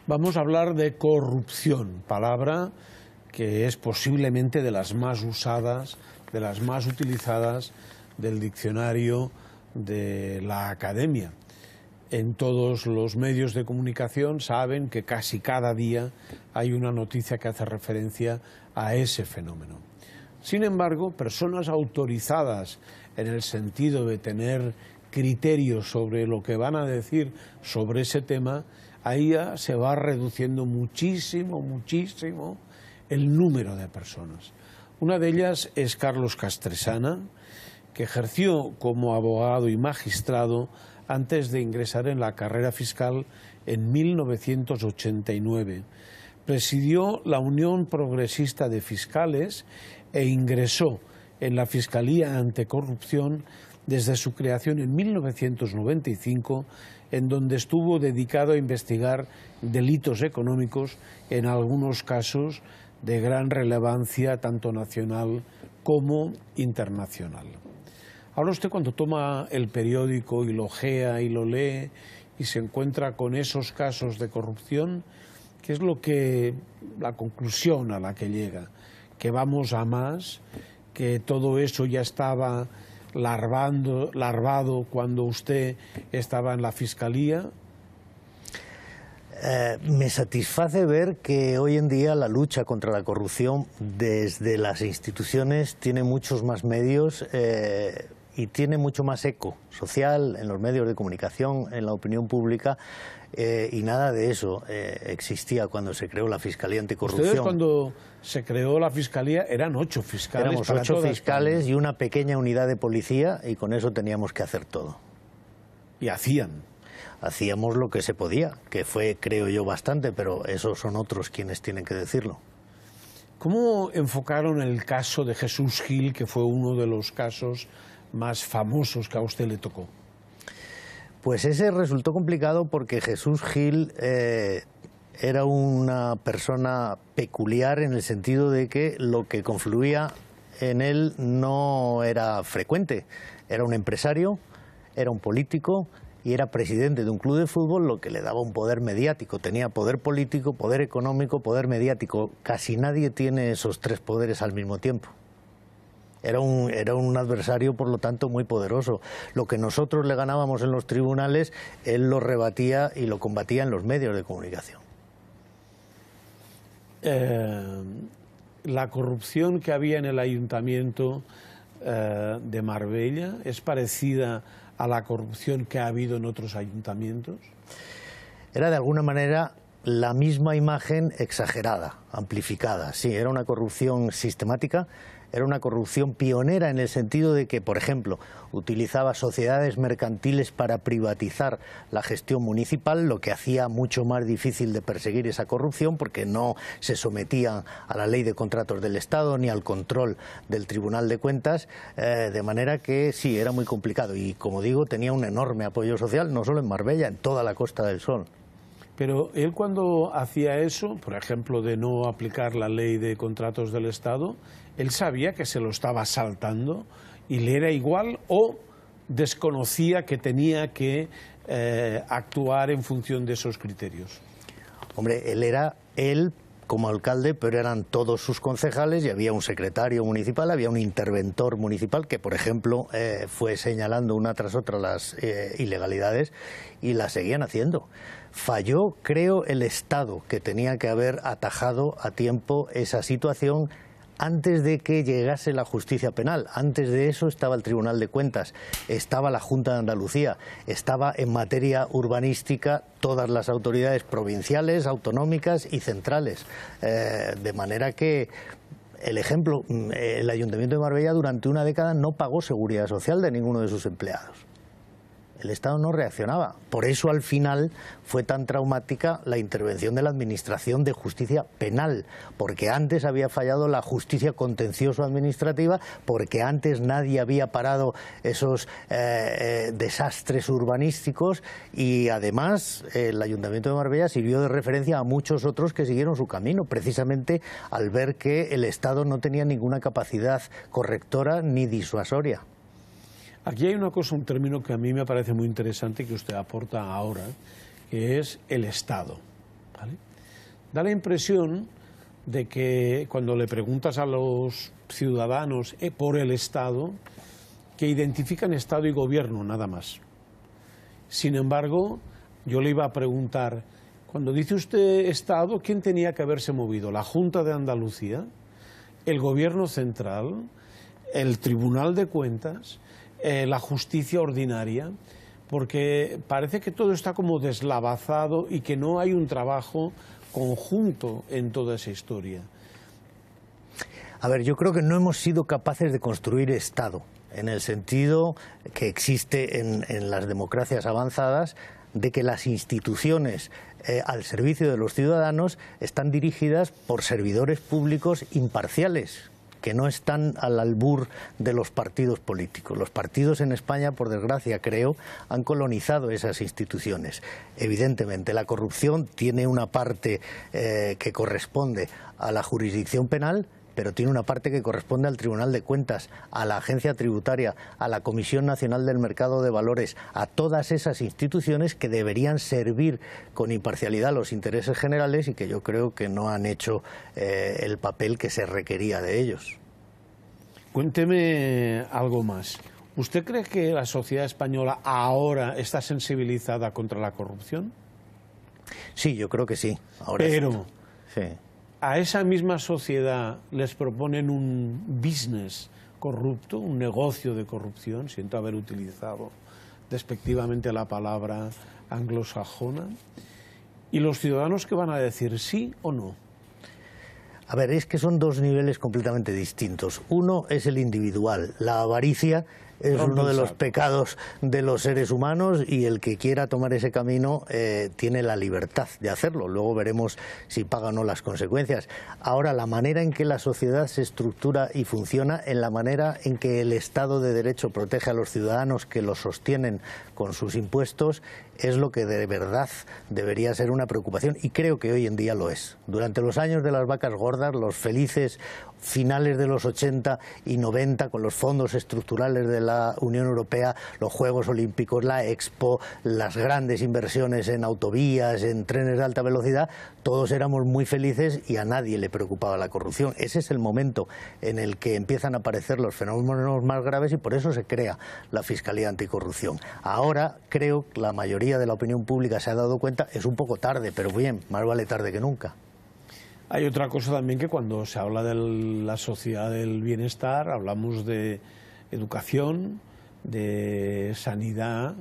Vamos a hablar de corrupción, palabra que es posiblemente de las más usadas, de las más utilizadas del diccionario de la academia. En todos los medios de comunicación saben que casi cada día hay una noticia que hace referencia a ese fenómeno. Sin embargo, personas autorizadas en el sentido de tener criterios sobre lo que van a decir sobre ese tema, ahí ya se va reduciendo muchísimo el número de personas. Una de ellas es Carlos Castresana, que ejerció como abogado y magistrado antes de ingresar en la carrera fiscal en 1989. Presidió la Unión Progresista de Fiscales e ingresó en la Fiscalía Anticorrupción desde su creación en 1995, en donde estuvo dedicado a investigar delitos económicos, en algunos casos de gran relevancia tanto nacional como internacional. Ahora usted, cuando toma el periódico y lo ojea y lo lee y se encuentra con esos casos de corrupción, ¿qué es la conclusión a la que llega? ¿Que vamos a más? ¿Que todo eso ya estaba larvado cuando usted estaba en la Fiscalía? Me satisface ver que hoy en día la lucha contra la corrupción desde las instituciones tiene muchos más medios y tiene mucho más eco social en los medios de comunicación, en la opinión pública, y nada de eso existía cuando se creó la Fiscalía Anticorrupción. Ustedes, cuando se creó la Fiscalía, eran 8 fiscales. Éramos 8 fiscales y una pequeña unidad de policía, y con eso teníamos que hacer todo. Y hacíamos lo que se podía, que fue, creo yo, bastante, pero esos son otros quienes tienen que decirlo. ¿Cómo enfocaron el caso de Jesús Gil, que fue uno de los casos más famosos que a usted le tocó? Pues ese resultó complicado porque Jesús Gil era una persona peculiar en el sentido de que lo que confluía en él no era frecuente. Era un empresario, era un político y era presidente de un club de fútbol, lo que le daba un poder mediático. Tenía poder político, poder económico, poder mediático. Casi nadie tiene esos 3 poderes al mismo tiempo. Era un adversario, por lo tanto, muy poderoso. Lo que nosotros le ganábamos en los tribunales, él lo rebatía y lo combatía en los medios de comunicación. La corrupción que había en el Ayuntamiento de Marbella es parecida a la corrupción que ha habido en otros ayuntamientos. Era de alguna manera la misma imagen exagerada, amplificada. Sí, era una corrupción sistemática. Era una corrupción pionera en el sentido de que, por ejemplo, utilizaba sociedades mercantiles para privatizar la gestión municipal, lo que hacía mucho más difícil de perseguir esa corrupción porque no se sometían a la ley de contratos del Estado ni al control del Tribunal de Cuentas, de manera que sí, era muy complicado y, como digo, tenía un enorme apoyo social, no solo en Marbella, en toda la Costa del Sol. Pero él, cuando hacía eso, por ejemplo, de no aplicar la ley de contratos del Estado, él sabía que se lo estaba saltando y le era igual, o desconocía que tenía que actuar en función de esos criterios. Hombre, él como alcalde, pero eran todos sus concejales y había un secretario municipal, había un interventor municipal que, por ejemplo, fue señalando una tras otra las ilegalidades y las seguían haciendo. Falló, creo, el Estado, que tenía que haber atajado a tiempo esa situación antes de que llegase la justicia penal. Antes de eso estaba el Tribunal de Cuentas, estaba la Junta de Andalucía, estaba en materia urbanística todas las autoridades provinciales, autonómicas y centrales. De manera que el ejemplo, el Ayuntamiento de Marbella durante una década no pagó seguridad social de ninguno de sus empleados. El Estado no reaccionaba. Por eso al final fue tan traumática la intervención de la Administración de Justicia Penal, porque antes había fallado la justicia contencioso-administrativa, porque antes nadie había parado esos desastres urbanísticos, y además el Ayuntamiento de Marbella sirvió de referencia a muchos otros que siguieron su camino, precisamente al ver que el Estado no tenía ninguna capacidad correctora ni disuasoria. Aquí hay una cosa, un término que a mí me parece muy interesante que usted aporta ahora, que es el Estado, ¿vale? Da la impresión de que cuando le preguntas a los ciudadanos por el Estado, que identifican Estado y Gobierno, nada más. Sin embargo, yo le iba a preguntar, cuando dice usted Estado, ¿quién tenía que haberse movido? ¿La Junta de Andalucía? ¿El Gobierno Central? ¿El Tribunal de Cuentas? La justicia ordinaria, porque parece que todo está como deslavazado y que no hay un trabajo conjunto en toda esa historia. A ver, yo creo que no hemos sido capaces de construir Estado, en el sentido que existe en las democracias avanzadas, de que las instituciones al servicio de los ciudadanos están dirigidas por servidores públicos imparciales, que no están al albur de los partidos políticos. Los partidos en España, por desgracia, creo, han colonizado esas instituciones. Evidentemente, la corrupción tiene una parte que corresponde a la jurisdicción penal, pero tiene una parte que corresponde al Tribunal de Cuentas, a la Agencia Tributaria, a la Comisión Nacional del Mercado de Valores, a todas esas instituciones que deberían servir con imparcialidad los intereses generales y que yo creo que no han hecho el papel que se requería de ellos. Cuénteme algo más. ¿Usted cree que la sociedad española ahora está sensibilizada contra la corrupción? Sí, yo creo que sí. Ahora pero sí. A esa misma sociedad les proponen un business corrupto, un negocio de corrupción, siento haber utilizado despectivamente la palabra anglosajona, y los ciudadanos que van a decir sí o no. A ver, es que son dos niveles completamente distintos. Uno es el individual, la avaricia es uno de los pecados de los seres humanos y el que quiera tomar ese camino tiene la libertad de hacerlo. Luego veremos si paga o no las consecuencias. Ahora, la manera en que la sociedad se estructura y funciona, en la manera en que el Estado de Derecho protege a los ciudadanos que los sostienen con sus impuestos, es lo que de verdad debería ser una preocupación, y creo que hoy en día lo es. Durante los años de las vacas gordas, los felices finales de los 80 y 90, con los fondos estructurales de la Unión Europea, los Juegos Olímpicos, la Expo, las grandes inversiones en autovías, en trenes de alta velocidad, todos éramos muy felices y a nadie le preocupaba la corrupción. Ese es el momento en el que empiezan a aparecer los fenómenos más graves y por eso se crea la Fiscalía Anticorrupción. Ahora creo que la mayoría de la opinión pública se ha dado cuenta, es un poco tarde, pero bien, más vale tarde que nunca. Hay otra cosa también, que cuando se habla de la sociedad del bienestar, hablamos de educación, de sanidad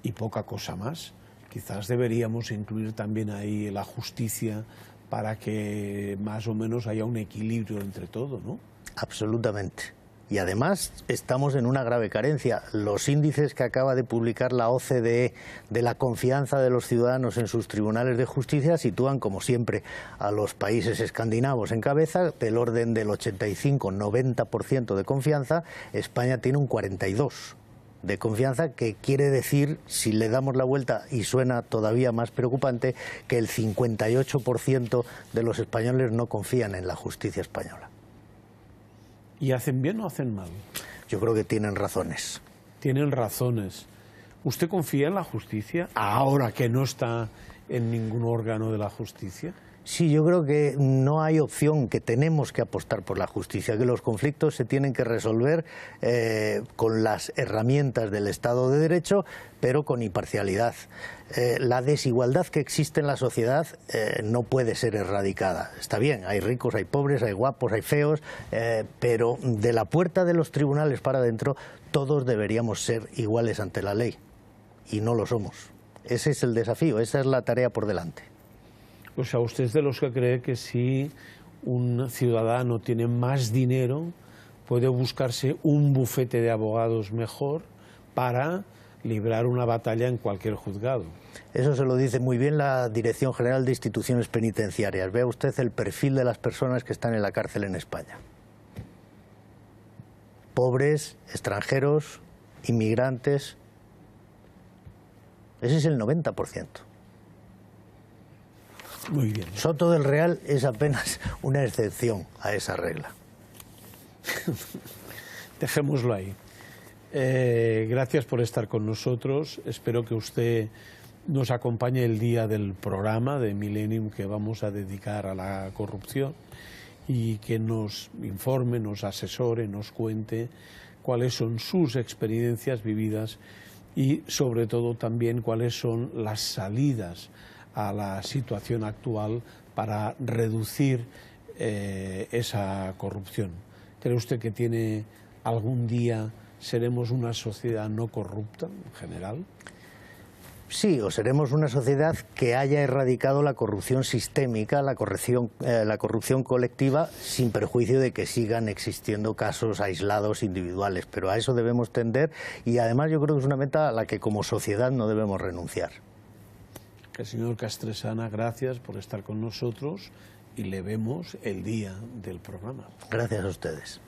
y poca cosa más. Quizás deberíamos incluir también ahí la justicia para que más o menos haya un equilibrio entre todo, ¿no? Absolutamente. Y además estamos en una grave carencia. Los índices que acaba de publicar la OCDE de la confianza de los ciudadanos en sus tribunales de justicia sitúan, como siempre, a los países escandinavos en cabeza, del orden del 85-90% de confianza. España tiene un 42% de confianza, que quiere decir, si le damos la vuelta y suena todavía más preocupante, que el 58% de los españoles no confían en la justicia española. ¿Y hacen bien o hacen mal? Yo creo que tienen razones. Tienen razones. ¿Usted confía en la justicia ahora que no está en ningún órgano de la justicia? Sí, yo creo que no hay opción, que tenemos que apostar por la justicia, que los conflictos se tienen que resolver con las herramientas del Estado de Derecho, pero con imparcialidad. La desigualdad que existe en la sociedad no puede ser erradicada. Está bien, hay ricos, hay pobres, hay guapos, hay feos, pero de la puerta de los tribunales para adentro todos deberíamos ser iguales ante la ley, y no lo somos. Ese es el desafío, esa es la tarea por delante. O sea, usted es de los que cree que si un ciudadano tiene más dinero, puede buscarse un bufete de abogados mejor para librar una batalla en cualquier juzgado. Eso se lo dice muy bien la Dirección General de Instituciones Penitenciarias. Vea usted el perfil de las personas que están en la cárcel en España. Pobres, extranjeros, inmigrantes. Ese es el 90%. Muy bien. Soto del Real es apenas una excepción a esa regla. Dejémoslo ahí. Gracias por estar con nosotros. Espero que usted nos acompañe el día del programa de Millennium que vamos a dedicar a la corrupción y que nos informe, nos asesore, nos cuente cuáles son sus experiencias vividas y sobre todo también cuáles son las salidas a la situación actual para reducir esa corrupción. ¿Cree usted que tiene algún día seremos una sociedad no corrupta en general? Sí, o seremos una sociedad que haya erradicado la corrupción sistémica, la corrupción colectiva, sin perjuicio de que sigan existiendo casos aislados individuales. Pero a eso debemos tender y además yo creo que es una meta a la que como sociedad no debemos renunciar. Señor Castresana, gracias por estar con nosotros y le vemos el día del programa. Gracias a ustedes.